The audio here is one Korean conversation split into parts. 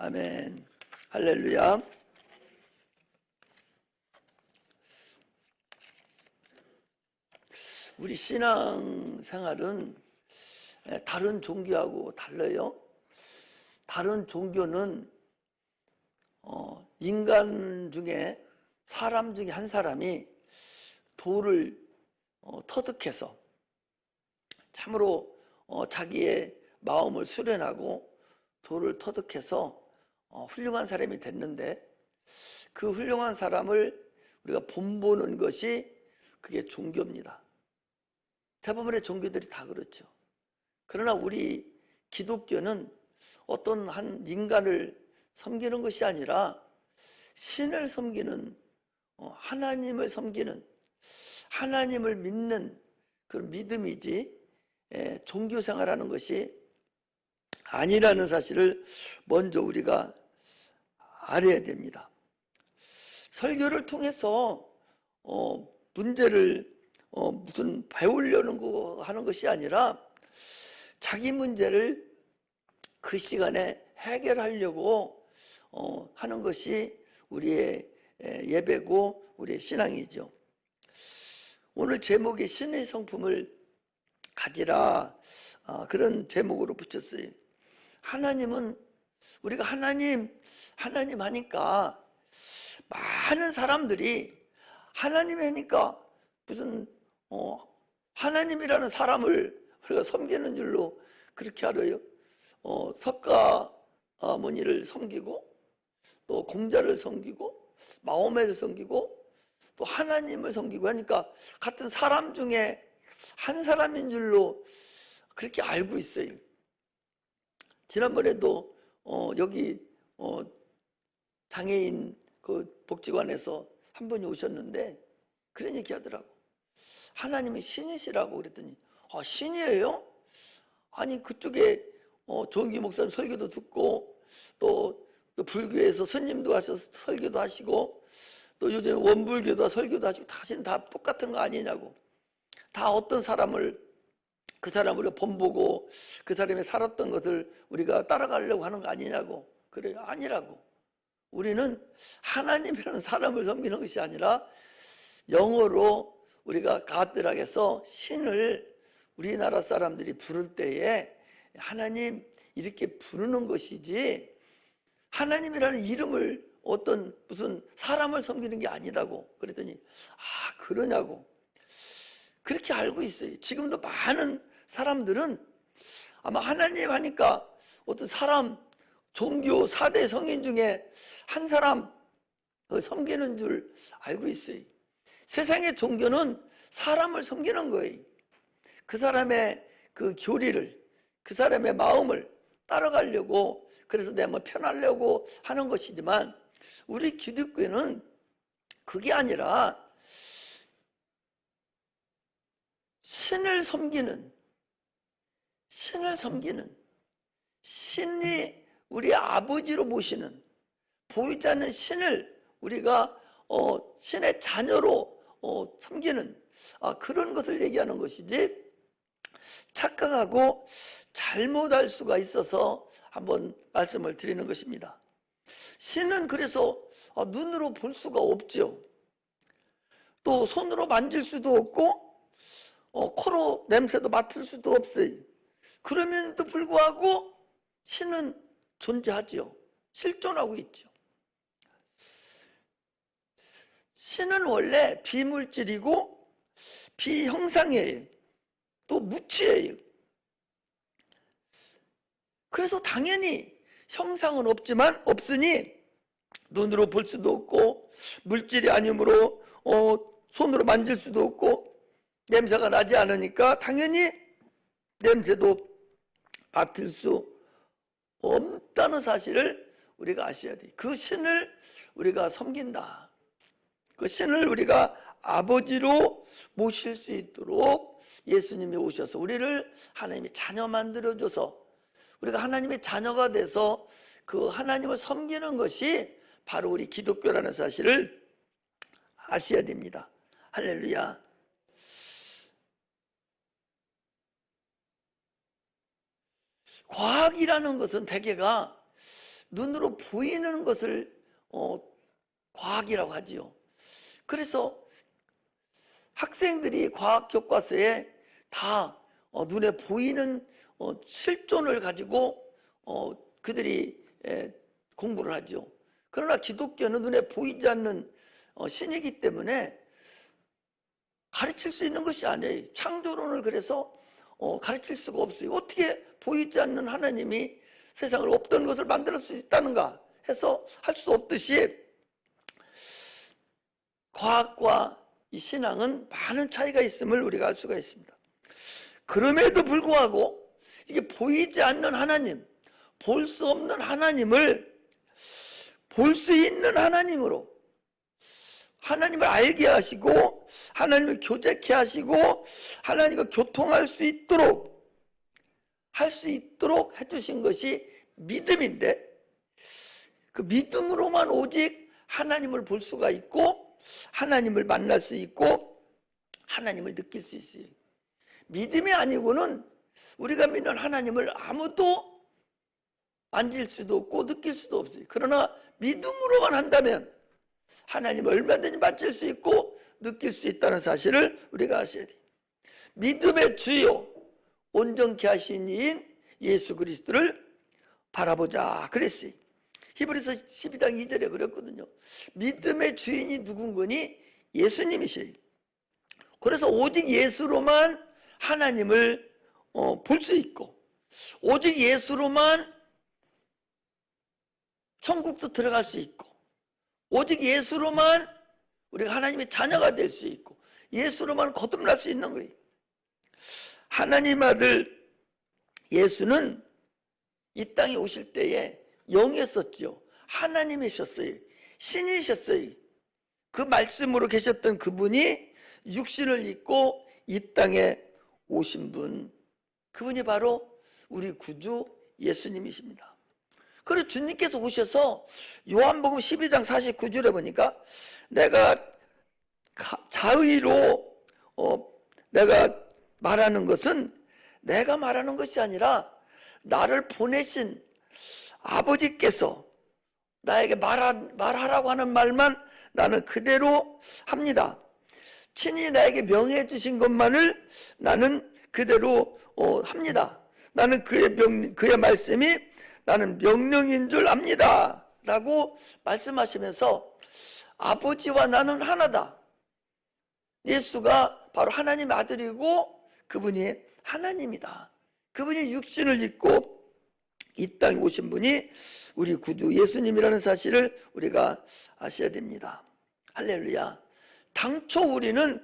아멘. 할렐루야. 우리 신앙생활은 다른 종교하고 달라요. 다른 종교는 인간 중에 사람 중에 한 사람이 도를 터득해서 참으로 자기의 마음을 수련하고 도를 터득해서 훌륭한 사람이 됐는데, 그 훌륭한 사람을 우리가 본보는 것이 그게 종교입니다. 대부분의 종교들이 다 그렇죠. 그러나 우리 기독교는 어떤 한 인간을 섬기는 것이 아니라 신을 섬기는, 하나님을 섬기는, 하나님을 믿는 그런 믿음이지 종교생활하는 것이 아니라는 사실을 먼저 우리가 알아야 됩니다. 설교를 통해서 문제를 무슨 배우려는 거 하는 것이 아니라 자기 문제를 그 시간에 해결하려고 하는 것이 우리의 예배고 우리의 신앙이죠. 오늘 제목이 신의 성품을 가지라, 그런 제목으로 붙였어요. 하나님은 우리가 하나님 하니까 많은 사람들이 하나님 하니까 무슨 하나님이라는 사람을 우리가 섬기는 줄로 그렇게 알아요. 석가모니를 섬기고 또 공자를 섬기고 마호메를 섬기고 또 하나님을 섬기고 하니까 같은 사람 중에 한 사람인 줄로 그렇게 알고 있어요. 지난번에도 여기 장애인 그 복지관에서 한 분이 오셨는데 그런 얘기 하더라고. 하나님이 신이시라고 그랬더니 신이에요? 아니 그쪽에 조은기 목사님 설교도 듣고 또 불교에서 스님도 하셔서 설교도 하시고 또 요즘 원불교도 설교도 하시고 다시는 다 똑같은 거 아니냐고. 다 어떤 사람을 그 사람을 우리가 본보고 그 사람이 살았던 것을 우리가 따라가려고 하는 거 아니냐고. 그래요. 아니라고. 우리는 하나님이라는 사람을 섬기는 것이 아니라 영어로 우리가 가드락에서 신을 우리나라 사람들이 부를 때에 하나님 이렇게 부르는 것이지 하나님이라는 이름을 어떤 무슨 사람을 섬기는 게 아니다고. 그랬더니 그러냐고. 그렇게 알고 있어요. 지금도 많은 사람들은 아마 하나님 하니까 어떤 사람, 종교 4대 성인 중에 한 사람 섬기는 줄 알고 있어요. 세상의 종교는 사람을 섬기는 거예요. 그 사람의 그 교리를, 그 사람의 마음을 따라가려고, 그래서 내가 뭐 편하려고 하는 것이지만 우리 기독교는 그게 아니라 신을 섬기는, 신이 우리 아버지로 모시는, 보이지 않는 신을 우리가 신의 자녀로 섬기는 그런 것을 얘기하는 것이지, 착각하고 잘못할 수가 있어서 한번 말씀을 드리는 것입니다. 신은 그래서 눈으로 볼 수가 없죠. 또 손으로 만질 수도 없고 코로 냄새도 맡을 수도 없어요. 그럼에도 불구하고 신은 존재하죠. 실존하고 있죠. 신은 원래 비물질이고 비형상이에요. 또 무치예요. 그래서 당연히 형상은 없으니 눈으로 볼 수도 없고 물질이 아니므로 손으로 만질 수도 없고 냄새가 나지 않으니까 당연히 냄새도 맡을 수 없다는 사실을 우리가 아셔야 돼요. 그 신을 우리가 섬긴다. 그 신을 우리가 아버지로 모실 수 있도록 예수님이 오셔서 우리를 하나님이 자녀 만들어줘서 우리가 하나님의 자녀가 돼서 그 하나님을 섬기는 것이 바로 우리 기독교라는 사실을 아셔야 됩니다. 할렐루야. 과학이라는 것은 대개가 눈으로 보이는 것을 과학이라고 하지요. 그래서 학생들이 과학 교과서에 다 눈에 보이는 실존을 가지고 그들이 공부를 하죠. 그러나 기독교는 눈에 보이지 않는 신이기 때문에 가르칠 수 있는 것이 아니에요. 창조론을 그래서 가르칠 수가 없어요. 어떻게 보이지 않는 하나님이 세상을 없던 것을 만들 수 있다는가 해서 할 수 없듯이 과학과 이 신앙은 많은 차이가 있음을 우리가 알 수가 있습니다. 그럼에도 불구하고 이게 보이지 않는 하나님, 볼 수 없는 하나님을 볼 수 있는 하나님으로 하나님을 알게 하시고 하나님을 교제케 하시고 하나님과 교통할 수 있도록 해주신 것이 믿음인데, 그 믿음으로만 오직 하나님을 볼 수가 있고 하나님을 만날 수 있고 하나님을 느낄 수 있어요. 믿음이 아니고는 우리가 믿는 하나님을 아무도 만질 수도 없고 느낄 수도 없어요. 그러나 믿음으로만 한다면 하나님을 얼마든지 만질 수 있고 느낄 수 있다는 사실을 우리가 아셔야 돼요. 믿음의 주요 온전케 하신 이인 예수 그리스도를 바라보자 그랬어요. 히브리서 12장 2절에 그랬거든요. 믿음의 주인이 누군가니 예수님이셔요. 그래서 오직 예수로만 하나님을 볼 수 있고 오직 예수로만 천국도 들어갈 수 있고 오직 예수로만 우리가 하나님의 자녀가 될 수 있고 예수로만 거듭날 수 있는 거예요. 하나님 아들 예수는 이 땅에 오실 때에 영이었었죠. 하나님이셨어요. 신이셨어요. 그 말씀으로 계셨던 그분이 육신을 입고 이 땅에 오신 분, 그분이 바로 우리 구주 예수님이십니다. 그리고 주님께서 오셔서 요한복음 12장 49절에 보니까 내가 자의로 내가 말하는 것은 내가 말하는 것이 아니라 나를 보내신 아버지께서 나에게 말하라고 하는 말만 나는 그대로 합니다. 친히 나에게 명해 주신 것만을 나는 그대로 합니다. 나는 그의 말씀이 나는 명령인 줄 압니다 라고 말씀하시면서 아버지와 나는 하나다. 예수가 바로 하나님의 아들이고 그분이 하나님이다. 그분이 육신을 입고 이 땅에 오신 분이 우리 구주 예수님이라는 사실을 우리가 아셔야 됩니다. 할렐루야. 당초 우리는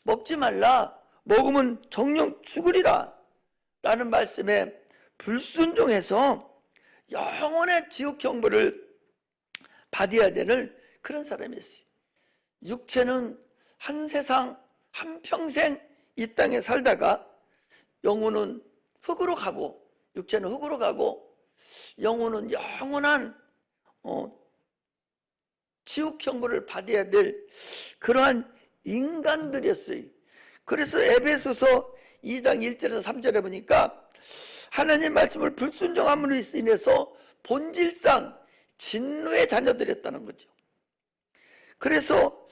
먹지 말라, 먹으면 정령 죽으리라 라는 말씀에 불순종해서 영원의 지옥 형벌을 받아야 되는 그런 사람이었어요. 육체는 한 세상 한평생 이 땅에 살다가 영혼은 흙으로 가고 육체는 흙으로 가고 영혼은 영원한 지옥 형벌을 받아야 될 그러한 인간들이었어요. 그래서 에베소서 2장 1절에서 3절에 보니까 하나님 말씀을 불순종함으로 인해서 본질상 진노의 자녀들이었다는 거죠. 그래서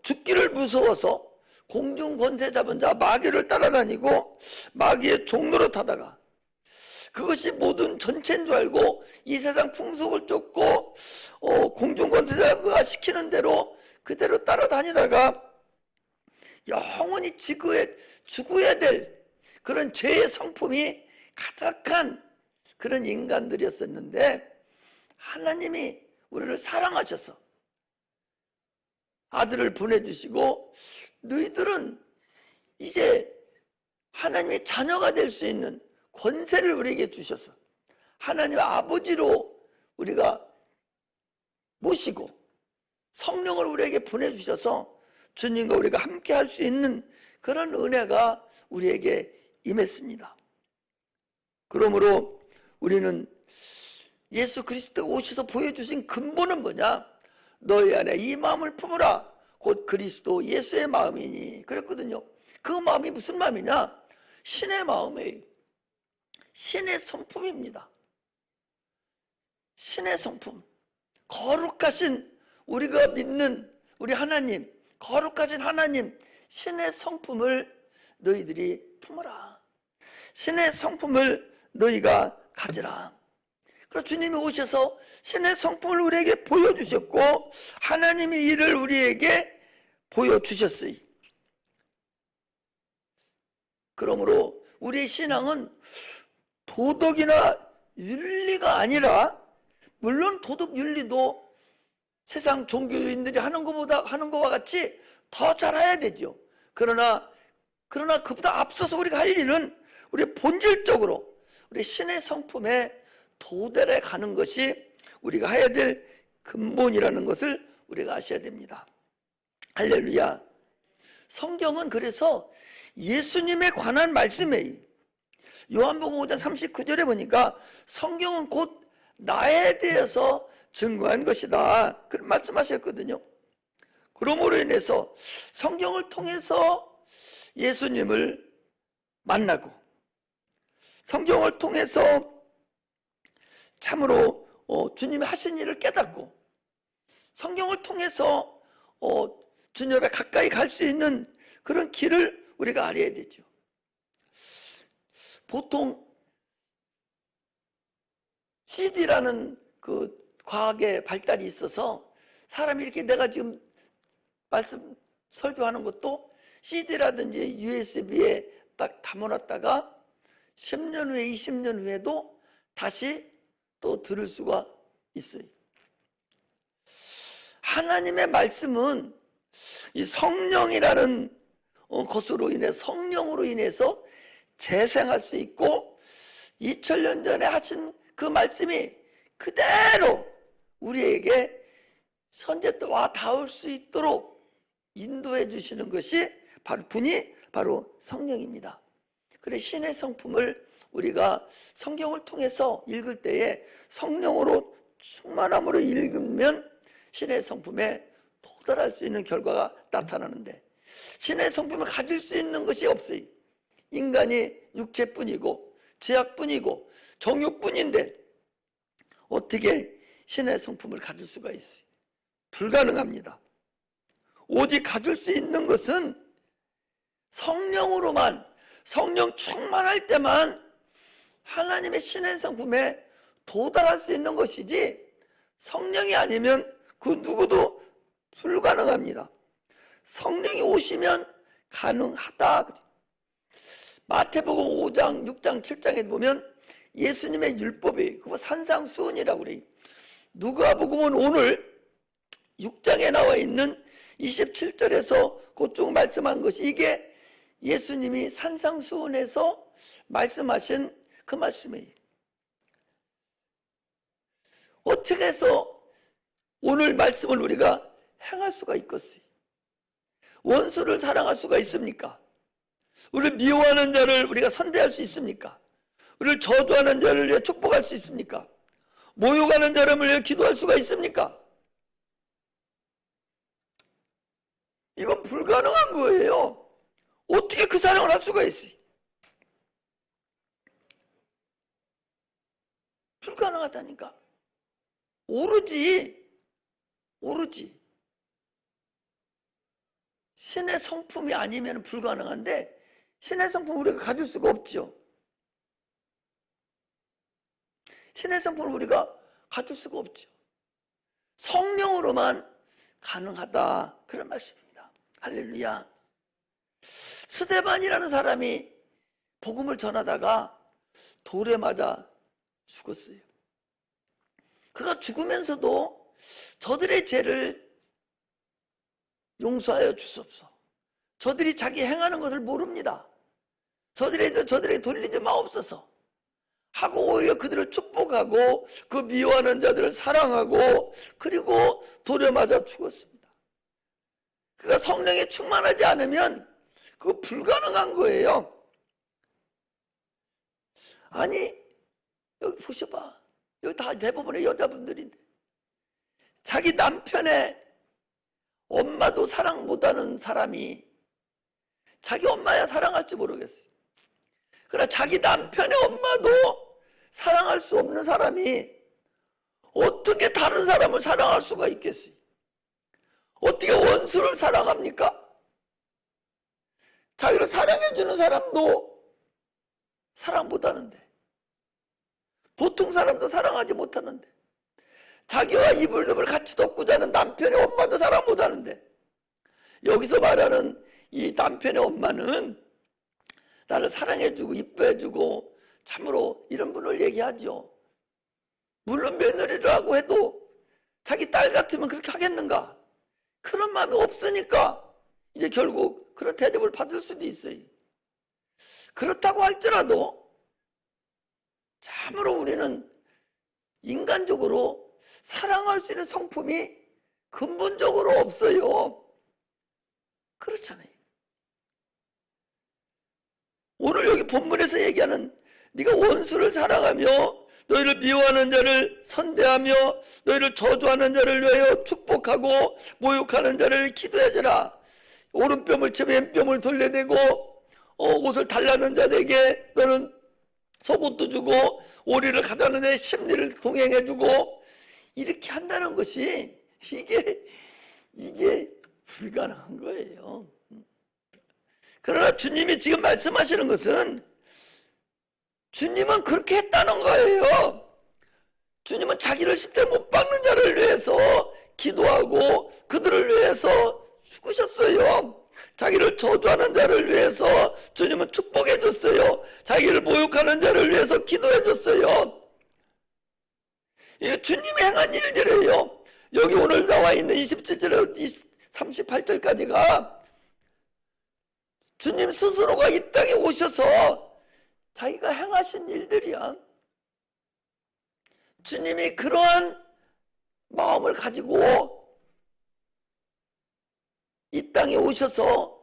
죽기를 무서워서 공중 권세 잡은 자 마귀를 따라다니고 마귀의 종로로 타다가 그것이 모든 전체인 줄 알고 이 세상 풍속을 쫓고 공중 권세자가 시키는 대로 그대로 따라다니다가 영원히 죽어야 될 그런 죄의 성품이 가득한 그런 인간들이었었는데 하나님이 우리를 사랑하셔서 아들을 보내주시고 너희들은 이제 하나님의 자녀가 될 수 있는 권세를 우리에게 주셔서 하나님 아버지로 우리가 모시고 성령을 우리에게 보내주셔서 주님과 우리가 함께 할 수 있는 그런 은혜가 우리에게 임했습니다. 그러므로 우리는 예수 그리스도가 오셔서 보여주신 근본은 뭐냐? 너희 안에 이 마음을 품으라 곧 그리스도 예수의 마음이니 그랬거든요. 그 마음이 무슨 마음이냐? 신의 마음이에요. 신의 성품입니다. 신의 성품. 거룩하신 우리가 믿는 우리 하나님, 거룩하신 하나님, 신의 성품을 너희들이 품어라. 신의 성품을 너희가 가지라. 그래서 주님이 오셔서 신의 성품을 우리에게 보여주셨고 하나님의 일을 우리에게 보여주셨어요. 그러므로 우리의 신앙은 도덕이나 윤리가 아니라, 물론 도덕 윤리도 세상 종교인들이 하는 것과 같이 더 잘해야 되죠. 그러나 그보다 앞서서 우리가 할 일은 우리 본질적으로 우리 신의 성품에 도달해 가는 것이 우리가 해야 될 근본이라는 것을 우리가 아셔야 됩니다. 할렐루야. 성경은 그래서 예수님에 관한 말씀이에요. 요한복음 5장 39절에 보니까 성경은 곧 나에 대해서 증거한 것이다, 그런 말씀하셨거든요. 그러므로 인해서 성경을 통해서 예수님을 만나고 성경을 통해서 참으로 주님이 하신 일을 깨닫고 성경을 통해서 주님 앞에 가까이 갈 수 있는 그런 길을 우리가 알아야 되죠. 보통 CD라는 그 과학의 발달이 있어서 사람이 이렇게 내가 지금 말씀 설교하는 것도 CD라든지 USB에 딱 담아놨다가 10년 후에 20년 후에도 다시 또 들을 수가 있어요. 하나님의 말씀은 이 성령이라는 것으로 인해 성령으로 인해서 재생할 수 있고 2000년 전에 하신 그 말씀이 그대로 우리에게 현재 와 닿을 수 있도록 인도해 주시는 것이 분이 바로 성령입니다. 그래 신의 성품을 우리가 성경을 통해서 읽을 때에 성령으로 충만함으로 읽으면 신의 성품에 도달할 수 있는 결과가 나타나는데 신의 성품을 가질 수 있는 것이 없어요. 인간이 육체뿐이고 죄악뿐이고 정욕뿐인데 어떻게 신의 성품을 가질 수가 있어요? 불가능합니다. 오직 가질 수 있는 것은 성령으로만, 성령 충만할 때만 하나님의 신의 성품에 도달할 수 있는 것이지 성령이 아니면 그 누구도 불가능합니다. 성령이 오시면 가능하다. 마태복음 5장, 6장, 7장에 보면 예수님의 율법이 그거 산상수훈이라고 그래요. 누가복음은 오늘 6장에 나와 있는 27절에서 그쪽 말씀한 것이 이게 예수님이 산상수훈에서 말씀하신 그 말씀이에요. 어떻게 해서 오늘 말씀을 우리가 행할 수가 있겠어요? 원수를 사랑할 수가 있습니까? 우리를 미워하는 자를 우리가 선대할 수 있습니까? 우리를 저주하는 자를 위해 축복할 수 있습니까? 모욕하는 자를 위해 기도할 수가 있습니까? 이건 불가능한 거예요. 어떻게 그 사랑을 할 수가 있어요? 불가능하다니까. 오로지 신의 성품이 아니면 불가능한데 신의 성품을 우리가 가질 수가 없죠. 신의 성품을 우리가 가질 수가 없죠. 성령으로만 가능하다, 그런 말씀입니다. 할렐루야. 스데반이라는 사람이 복음을 전하다가 돌에 맞아 죽었어요. 그가 죽으면서도 저들의 죄를 용서하여 주옵소서. 저들이 자기 행하는 것을 모릅니다. 저들에게 돌리지 마옵소서 하고 오히려 그들을 축복하고 그 미워하는 자들을 사랑하고 그리고 돌에 맞아 죽었습니다. 그가 성령에 충만하지 않으면 그거 불가능한 거예요. 아니 여기 보셔봐. 여기 다 대부분의 여자분들인데 자기 남편의 엄마도 사랑 못하는 사람이 자기 엄마야 사랑할 줄 모르겠어요. 그러나 자기 남편의 엄마도 사랑할 수 없는 사람이 어떻게 다른 사람을 사랑할 수가 있겠어요? 어떻게 원수를 사랑합니까? 자기를 사랑해주는 사람도 사랑 못하는데, 보통 사람도 사랑하지 못하는데, 자기와 이불덮을 같이 덮고 자는 남편의 엄마도 사랑 못하는데, 여기서 말하는 이 남편의 엄마는 나를 사랑해주고 이뻐해주고 참으로 이런 분을 얘기하죠. 물론 며느리라고 해도 자기 딸 같으면 그렇게 하겠는가? 그런 마음이 없으니까 이제 결국 그런 대접을 받을 수도 있어요. 그렇다고 할지라도 참으로 우리는 인간적으로 사랑할 수 있는 성품이 근본적으로 없어요. 그렇잖아요. 오늘 여기 본문에서 얘기하는 네가 원수를 사랑하며 너희를 미워하는 자를 선대하며 너희를 저주하는 자를 위하여 축복하고 모욕하는 자를 기도해주라. 오른뺨을 치며 왼뺨을 돌려대고 옷을 달라는 자에게 너는 속옷도 주고 오리를 가져가는 자의 심리를 동행해주고 이렇게 한다는 것이 이게 불가능한 거예요. 그러나 주님이 지금 말씀하시는 것은 주님은 그렇게 했다는 거예요. 주님은 자기를 십자가에 못 박는 자를 위해서 기도하고 그들을 위해서 죽으셨어요. 자기를 저주하는 자를 위해서 주님은 축복해 줬어요. 자기를 모욕하는 자를 위해서 기도해 줬어요. 이게 주님이 행한 일들이에요. 여기 오늘 나와 있는 27절에서 38절까지가 주님 스스로가 이 땅에 오셔서 자기가 행하신 일들이야. 주님이 그러한 마음을 가지고 이 땅에 오셔서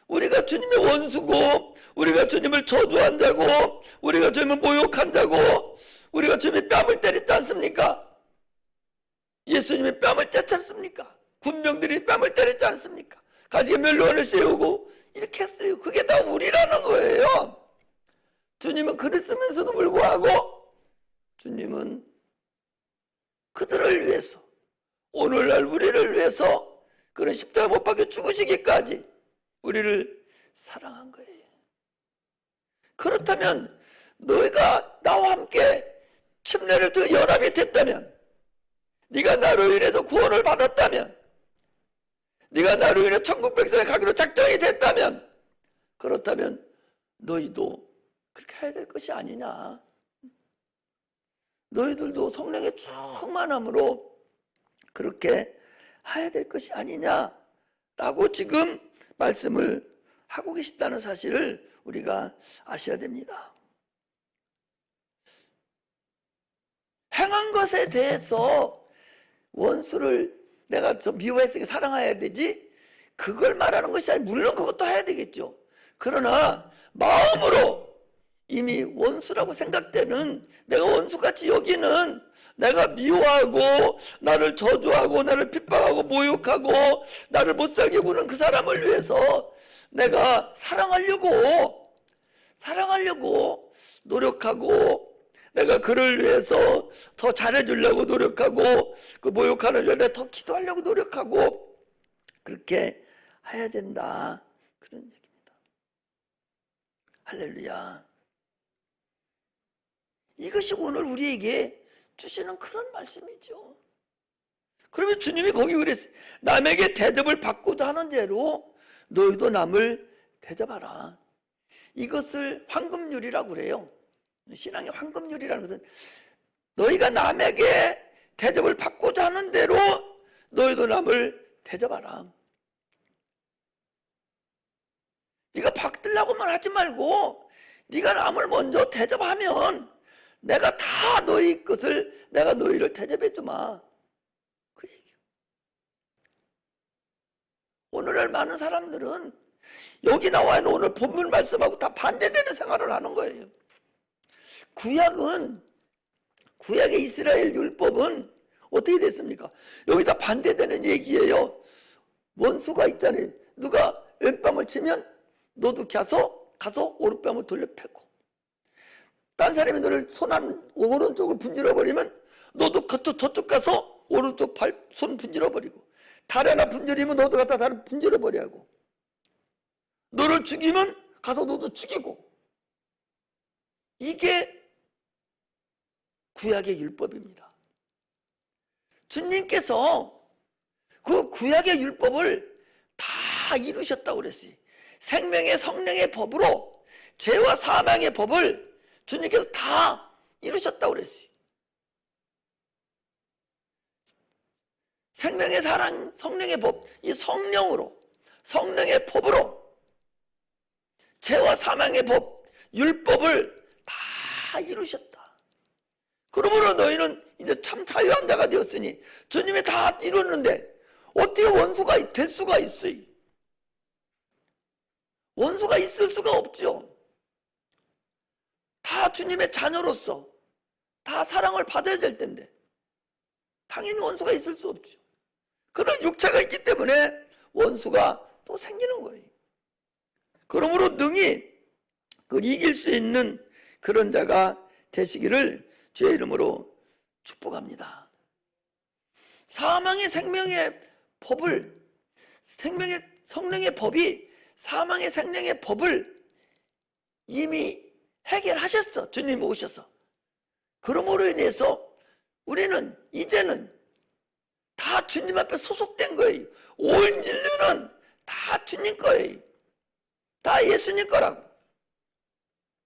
우리가 주님의 원수고 우리가 주님을 저주한다고 우리가 주님을 모욕한다고 우리가 주님의 뺨을 때렸지 않습니까? 예수님의 뺨을 때렸지 않습니까? 군병들이 뺨을 때렸지 않습니까? 가지에 멸류관을 세우고 이렇게 했어요. 그게 다 우리라는 거예요. 주님은 그랬으면서도 불구하고 주님은 그들을 위해서 오늘날 우리를 위해서 그런 십자가 못 박혀 죽으시기까지 우리를 사랑한 거예요. 그렇다면 너희가 나와 함께 침례를 통해 연합이 됐다면 네가 나로 인해서 구원을 받았다면 네가 나로 인해 천국 백성에 가기로 작정이 됐다면 그렇다면 너희도 그렇게 해야 될 것이 아니냐. 너희들도 성령의 충만함으로 그렇게 해야 될 것이 아니냐라고 지금 말씀을 하고 계시다는 사실을 우리가 아셔야 됩니다. 행한 것에 대해서 원수를 내가 좀 미워했으니까 사랑해야 되지 그걸 말하는 것이 아니라 물론 그것도 해야 되겠죠. 그러나 마음으로 이미 원수라고 생각되는 내가 원수같이 여기는 내가 미워하고 나를 저주하고 나를 핍박하고 모욕하고 나를 못살게 구는 그 사람을 위해서 내가 사랑하려고 노력하고 내가 그를 위해서 더 잘해주려고 노력하고 그 모욕하는 자를 더 기도하려고 노력하고 그렇게 해야 된다. 그런 얘기입니다. 할렐루야. 이것이 오늘 우리에게 주시는 그런 말씀이죠. 그러면 주님이 거기 그랬어요. 남에게 대접을 받고자 하는 대로 너희도 남을 대접하라. 이것을 황금률이라고 그래요. 신앙의 황금률이라는 것은 너희가 남에게 대접을 받고자 하는 대로 너희도 남을 대접하라. 네가 받으려고만 하지 말고 네가 남을 먼저 대접하면 내가 다 너희 것을 내가 너희를 대접해 주마. 그 얘기야. 오늘날 많은 사람들은 여기 나와 있는 오늘 본문 말씀하고 다 반대되는 생활을 하는 거예요. 구약의 이스라엘 율법은 어떻게 됐습니까? 여기다 반대되는 얘기예요. 원수가 있잖아요. 누가 왼뺨을 치면 너도 가서 오른뺨을 돌려 패고 딴 사람이 너를 오른쪽을 분질러 버리면 너도 저쪽 가서 오른쪽 손 분질러 버리고, 다리 하나 분질리면 너도 갖다 다리 분질러 버려야 하고, 너를 죽이면 가서 너도 죽이고. 이게 구약의 율법입니다. 주님께서 그 구약의 율법을 다 이루셨다고 그랬어요. 생명의 성령의 법으로 죄와 사망의 법을 주님께서 다 이루셨다고 그랬어요. 생명의 사랑, 성령의 법, 이 성령으로, 성령의 법으로 죄와 사망의 법, 율법을 다 이루셨다. 그러므로 너희는 이제 참 자유한 자가 되었으니, 주님이 다 이뤘는데 어떻게 원수가 될 수가 있어요? 원수가 있을 수가 없죠. 다 주님의 자녀로서 다 사랑을 받아야 될 텐데 당연히 원수가 있을 수 없죠. 그런 육체가 있기 때문에 원수가 또 생기는 거예요. 그러므로 능히 그걸 이길 수 있는 그런 자가 되시기를 주의 이름으로 축복합니다. 사망의 생명의 법을, 성령의 법이 사망의 생명의 법을 이미 해결하셨어. 주님이 오셔서. 그러므로 인해서 우리는 이제는 다 주님 앞에 소속된 거예요. 온 인류는 다 주님 거예요. 다 예수님 거라고.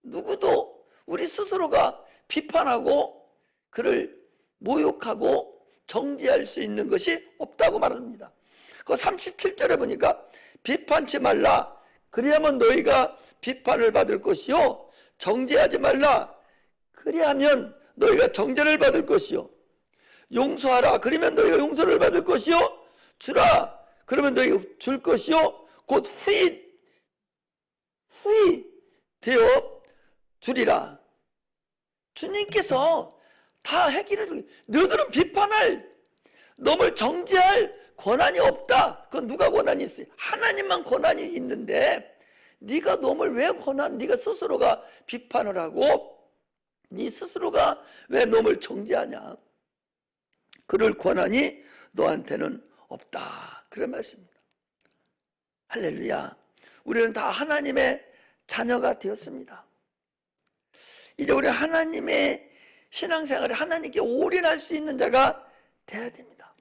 누구도 우리 스스로가 비판하고 그를 모욕하고 정죄할 수 있는 것이 없다고 말합니다. 그 37절에 보니까 비판치 말라. 그리하면 너희가 비판을 받을 것이요. 정죄하지 말라. 그리하면 너희가 정죄를 받을 것이요. 용서하라. 그러면 너희가 용서를 받을 것이요. 주라. 그러면 너희가 줄 것이요. 곧 후히 되어 주리라. 주님께서 다 해결을, 너희들은 비판할, 너를 정죄할 권한이 없다. 그건 누가 권한이 있어요? 하나님만 권한이 있는데 네가 놈을 왜 네가 스스로가 비판을 하고 네 스스로가 왜 놈을 정죄하냐? 그럴 권한이 너한테는 없다. 그런 말씀입니다. 할렐루야. 우리는 다 하나님의 자녀가 되었습니다. 이제 우리 하나님의 신앙생활에 하나님께 올인할 수 있는 자가 돼야 됩니다.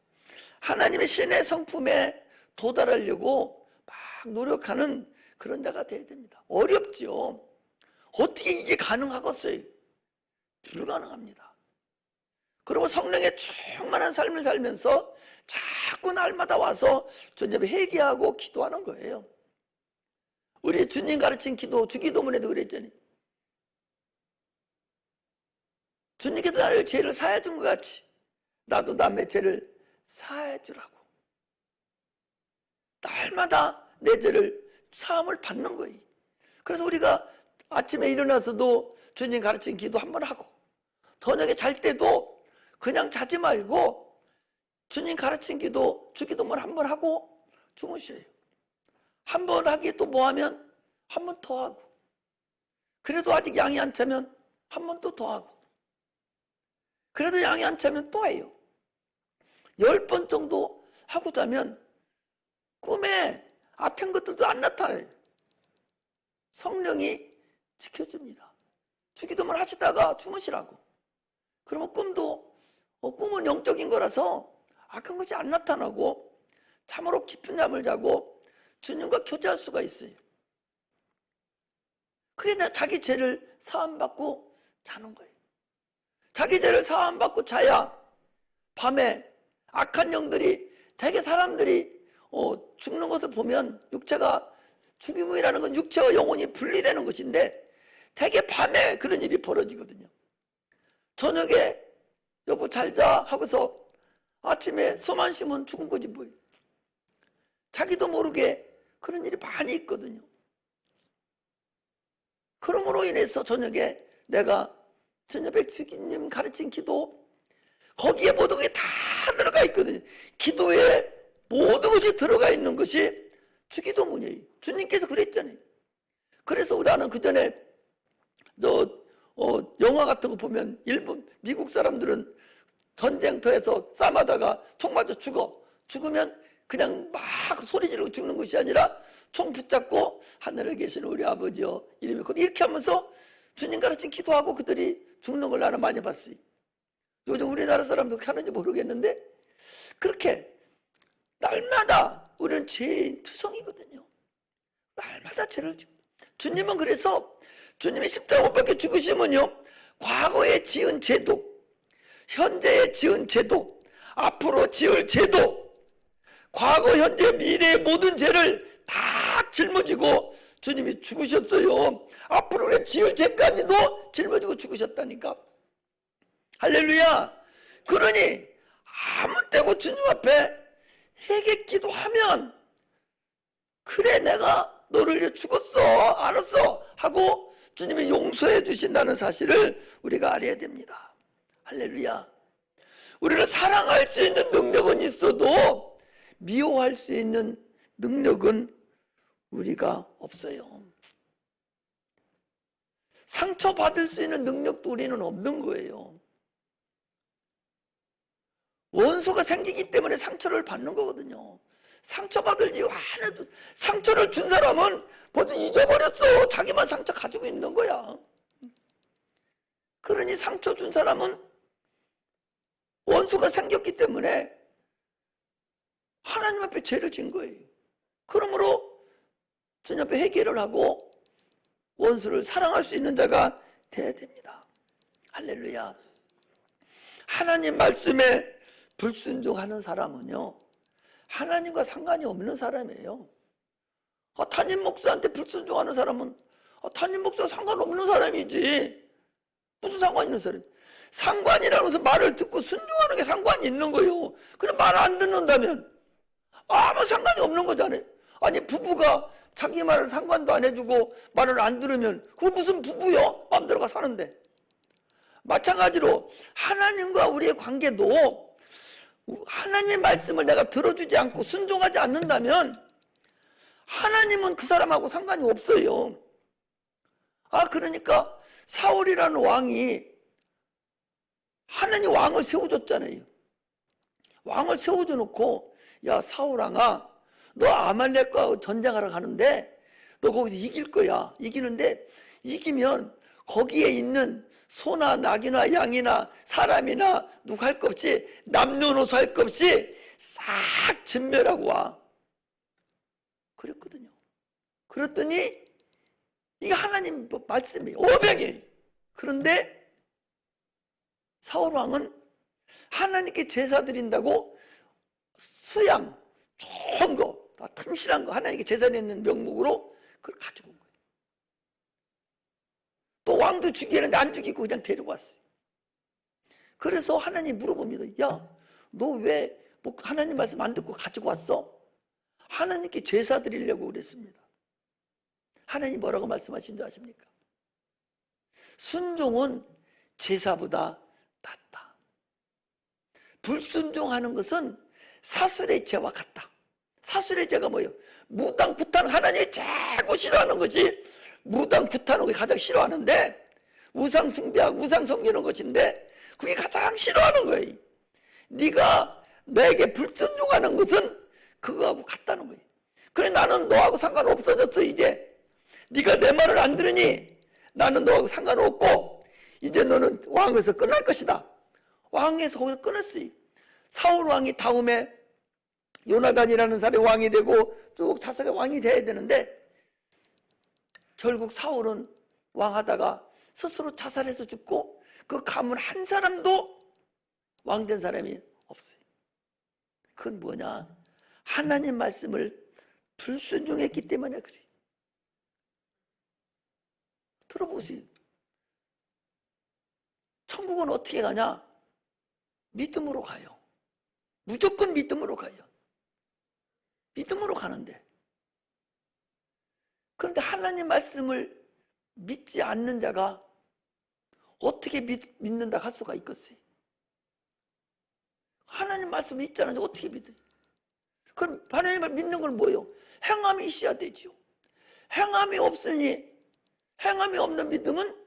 하나님의 신의 성품에 도달하려고 막 노력하는 그런 자가 돼야 됩니다. 어렵지요. 어떻게 이게 가능하겠어요? 불가능합니다. 그리고 성령의 충만한 삶을 살면서 자꾸 날마다 와서 주님을 회개하고 기도하는 거예요. 우리 주님 가르친 기도, 주기도문에도 그랬잖아요. 주님께서 나를 죄를 사해 준 것 같이 나도 남의 죄를 사해 주라고. 날마다 내 죄를 사함을 받는 거예요. 그래서 우리가 아침에 일어나서도 주님 가르친 기도 한번 하고, 저녁에 잘 때도 그냥 자지 말고 주님 가르친 기도, 주기도문 한번 하고 주무셔요. 한 번 하기에 또 뭐 하면 한 번 더 하고, 그래도 아직 양이 안 차면 한 번 또 더 하고, 그래도 양이 안 차면 또 해요. 10번 정도 하고 자면 꿈에 악한 것들도 안 나타나요. 성령이 지켜줍니다. 주기도문 하시다가 주무시라고. 그러면 꿈은 영적인 거라서 악한 것이 안 나타나고 참으로 깊은 잠을 자고 주님과 교제할 수가 있어요. 그게 자기 죄를 사함받고 자는 거예요. 자기 죄를 사함받고 자야 밤에 악한 영들이, 대개 사람들이 죽는 것을 보면, 육체가 죽임이라는 건 육체와 영혼이 분리되는 것인데 대개 밤에 그런 일이 벌어지거든요. 저녁에 여보 잘자 하고서 아침에 숨 안 쉬면 죽은 거지 뭐예요. 자기도 모르게 그런 일이 많이 있거든요. 그러므로 인해서 저녁에 내가 저녁에 주님 가르친 기도, 거기에 모든 게 다 들어가 있거든요. 기도에 모든 것이 들어가 있는 것이 주기도문이에요. 주님께서 그랬잖아요. 그래서 나는 그 전에 영화 같은 거 보면 일본, 미국 사람들은 전쟁터에서 싸움하다가 총 맞아 죽으면 그냥 막 소리 지르고 죽는 것이 아니라 총 붙잡고 하늘에 계신 우리 아버지여 이름이 이렇게 하면서 주님 가르친 기도하고 그들이 죽는 걸 나는 많이 봤어요. 요즘 우리나라 사람도 그렇게 하는지 모르겠는데 그렇게 날마다 우리는 죄인 투성이거든요. 날마다 죄를 지고 주님은 그래서 주님이 십자가 못 박혀 죽으시면요 과거에 지은 죄도 현재에 지은 죄도 앞으로 지을 죄도 과거 현재 미래의 모든 죄를 다 짊어지고 주님이 죽으셨어요. 앞으로 우리 지을 죄까지도 짊어지고 죽으셨다니까. 할렐루야. 그러니 아무 때고 주님 앞에 회개 기도하면 그래 내가 너를 위해 죽었어 알았어 하고 주님이 용서해 주신다는 사실을 우리가 알아야 됩니다. 할렐루야. 우리는 사랑할 수 있는 능력은 있어도 미워할 수 있는 능력은 우리가 없어요. 상처받을 수 있는 능력도 우리는 없는 거예요. 원수가 생기기 때문에 상처를 받는 거거든요. 상처받을 이유 하나도, 상처를 준 사람은 벌써 잊어버렸어. 자기만 상처 가지고 있는 거야. 그러니 상처 준 사람은 원수가 생겼기 때문에 하나님 앞에 죄를 진 거예요. 그러므로 주님 앞에 회개를 하고 원수를 사랑할 수 있는 자가 돼야 됩니다. 할렐루야. 하나님 말씀에 불순종하는 사람은요 하나님과 상관이 없는 사람이에요. 담임 목사한테 불순종하는 사람은 담임 목사와 상관없는 사람이지 무슨 상관이 있는 사람이. 상관이라는 것은 말을 듣고 순종하는 게 상관이 있는 거예요. 그럼 말 안 듣는다면 아무 상관이 없는 거잖아요. 아니 부부가 자기 말을 상관도 안 해주고 말을 안 들으면 그거 무슨 부부요? 마음대로 가 사는데. 마찬가지로 하나님과 우리의 관계도 하나님의 말씀을 내가 들어주지 않고 순종하지 않는다면 하나님은 그 사람하고 상관이 없어요. 그러니까 사울이라는 왕이 하나님 왕을 세워줬잖아요. 왕을 세워줘 놓고 야 사울왕아 너 아말렉과 전쟁하러 가는데 너 거기서 이길 거야. 이기는데 이기면 거기에 있는 소나 낙이나 양이나 사람이나 누구 할 것 없이 남녀노소 할 것 없이 싹 진멸하고 와. 그랬거든요. 그랬더니 이게 하나님 말씀이에요. 오명이에요. 그런데 사울왕은 하나님께 제사 드린다고 수양 좋은 거 틈실한 거 하나님께 제사 드리는 명목으로 그걸 가지고 온 거예요. 또 왕도 죽이는데 안 죽이고 그냥 데리고 왔어요. 그래서 하나님 물어봅니다. 야, 너 왜 하나님 말씀 안 듣고 가지고 왔어? 하나님께 제사 드리려고 그랬습니다. 하나님 뭐라고 말씀하신 줄 아십니까? 순종은 제사보다 낫다. 불순종하는 것은 사술의 죄와 같다. 사술의 죄가 뭐예요? 무당 구타는 하나님이 최고 싫어하는 것이 무당 구타는 걸 가장 싫어하는데 우상 숭배하고 우상 섬기는 것인데 그게 가장 싫어하는 거예요. 네가 내게 불순종하는 것은 그거하고 같다는 거예요. 그래 나는 너하고 상관없어졌어. 이제 네가 내 말을 안 들으니 나는 너하고 상관없고 이제 너는 왕에서 끝날 것이다. 왕에서 거기서 끊었어요. 사울 왕이 다음에 요나단이라는 사람이 왕이 되고 쭉 자석의 왕이 돼야 되는데 결국 사울은 왕하다가 스스로 자살해서 죽고 그 가문 한 사람도 왕된 사람이 없어요. 그건 뭐냐? 하나님 말씀을 불순종했기 때문에 그래. 들어보세요. 천국은 어떻게 가냐? 믿음으로 가요. 무조건 믿음으로 가요. 믿음으로 가는데 그런데 하나님 말씀을 믿지 않는 자가 어떻게 믿는다 할 수가 있겠어요? 하나님 말씀 믿지 않는 자가 어떻게 믿어요? 그럼 하나님을 믿는 건 뭐예요? 행함이 있어야 되지요. 행함이 없으니 행함이 없는 믿음은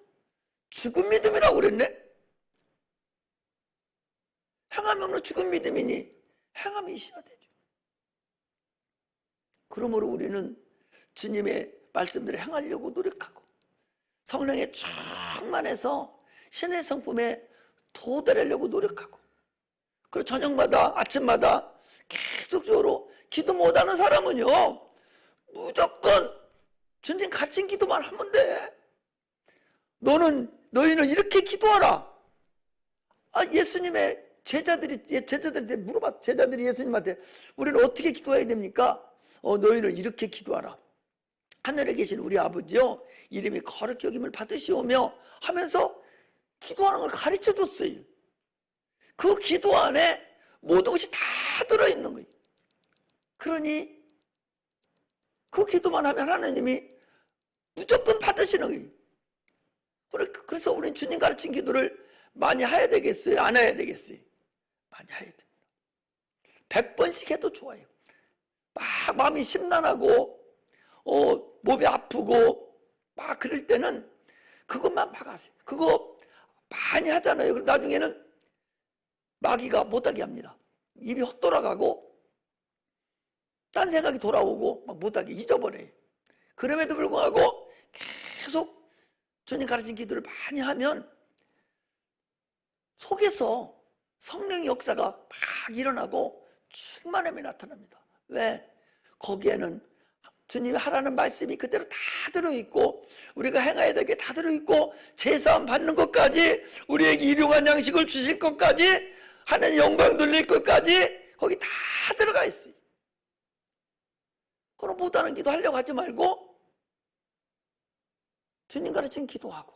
죽은 믿음이라고 그랬네. 행함이 없는 죽은 믿음이니 행함이 있어야 되죠. 그러므로 우리는 주님의 말씀대로 행하려고 노력하고 성령에 충만해서 신의 성품에 도달하려고 노력하고, 그리고 저녁마다 아침마다 계속적으로 기도 못하는 사람은요, 무조건 주님 가르친 기도만 하면 돼. 너희는 이렇게 기도하라. 예수님의 제자들한테 물어봤. 제자들이 예수님한테 우리는 어떻게 기도해야 됩니까? 너희는 이렇게 기도하라. 하늘에 계신 우리 아버지요, 이름이 거룩히 여김을 받으시오며 하면서 기도하는 걸 가르쳐 줬어요. 그 기도 안에 모든 것이 다 들어있는 거예요. 그러니 그 기도만 하면 하나님이 무조건 받으시는 거예요. 그래서 우리는 주님 가르친 기도를 많이 해야 되겠어요? 안 해야 되겠어요? 많이 해야 됩니다. 100번씩 해도 좋아요. 막 마음이 심란하고 몸이 아프고 막 그럴 때는 그것만 막 하세요. 그거 많이 하잖아요. 그럼 나중에는 마귀가 못하게 합니다. 입이 헛 돌아가고 딴 생각이 돌아오고 막 못하게 잊어버려요. 그럼에도 불구하고 계속 주님 가르친 기도를 많이 하면 속에서 성령의 역사가 막 일어나고 충만함이 나타납니다. 왜? 거기에는 주님이 하라는 말씀이 그대로 다 들어있고 우리가 행해야 될 게 다 들어있고 제사함 받는 것까지, 우리에게 일용한 양식을 주실 것까지, 하나님 영광 돌릴 것까지 거기 다 들어가 있어요. 그럼 못하는 기도 하려고 하지 말고 주님 가르친 기도하고,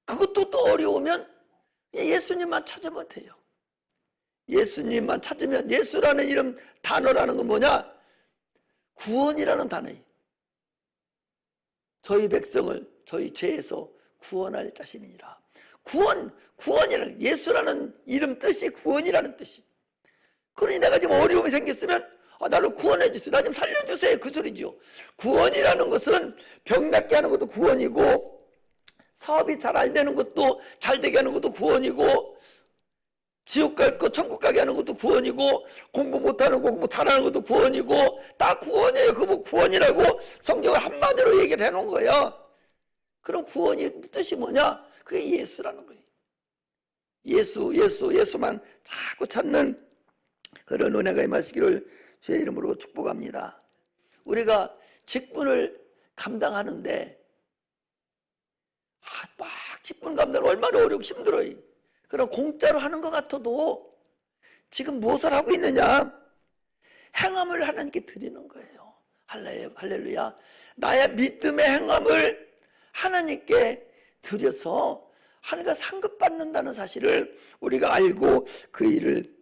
그것도 또 어려우면 예수님만 찾으면 돼요. 예수님만 찾으면, 예수라는 이름 단어라는 건 뭐냐? 구원이라는 단어예요. 저희 백성을 저희 죄에서 구원할 자신이니라. 구원이라는, 예수라는 이름 뜻이 구원이라는 뜻이. 그러니 내가 지금 어려움이 생겼으면 나를 구원해 주세요, 나 좀 살려주세요, 그 소리죠. 구원이라는 것은 병 낫게 하는 것도 구원이고, 사업이 잘 안 되는 것도 잘 되게 하는 것도 구원이고, 지옥 갈 거 천국 가게 하는 것도 구원이고, 공부 못하는 거 공부 잘하는 것도 구원이고, 다 구원이에요. 그거 성경을 성경을 한마디로 얘기를 해놓은 거예요. 그럼 구원이 뜻이 뭐냐? 그게 예수라는 거예요. 예수만 자꾸 찾는 그런 은혜가 임하시기를 주의 이름으로 축복합니다. 우리가 직분을 감당하는데 막 직분 감당 얼마나 어렵고 힘들어요. 그럼 공짜로 하는 것 같아도 지금 무엇을 하고 있느냐? 행함을 하나님께 드리는 거예요. 할렐루야. 나의 믿음의 행함을 하나님께 드려서 하나님과 상급받는다는 사실을 우리가 알고 그 일을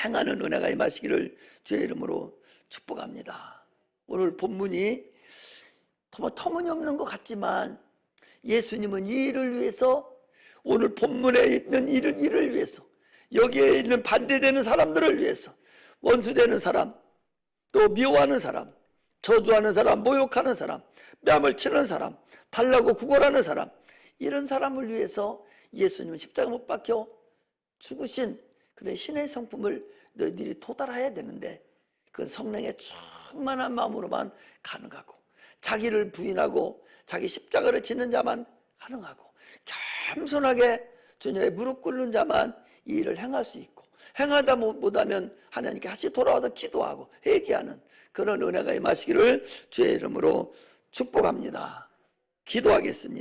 행하는 은혜가 임하시기를 주의 이름으로 축복합니다. 오늘 본문이 터무니없는 것 같지만 예수님은 이 일을 위해서, 오늘 본문에 있는 일을 위해서, 여기에 있는 반대되는 사람들을 위해서, 원수되는 사람, 또 미워하는 사람, 저주하는 사람, 모욕하는 사람, 뺨을 치는 사람, 달라고 구걸하는 사람, 이런 사람을 위해서 예수님은 십자가 못 박혀 죽으신 그런 신의 성품을 너희들이 도달해야 되는데, 그건 성령의 충만한 마음으로만 가능하고, 자기를 부인하고 자기 십자가를 지는 자만 가능하고, 겸손하게 주님의 무릎 꿇는 자만 이 일을 행할 수 있고, 행하다 못하면 하나님께 다시 돌아와서 기도하고 회개하는 그런 은혜가 임하시기를 주의 이름으로 축복합니다. 기도하겠습니다.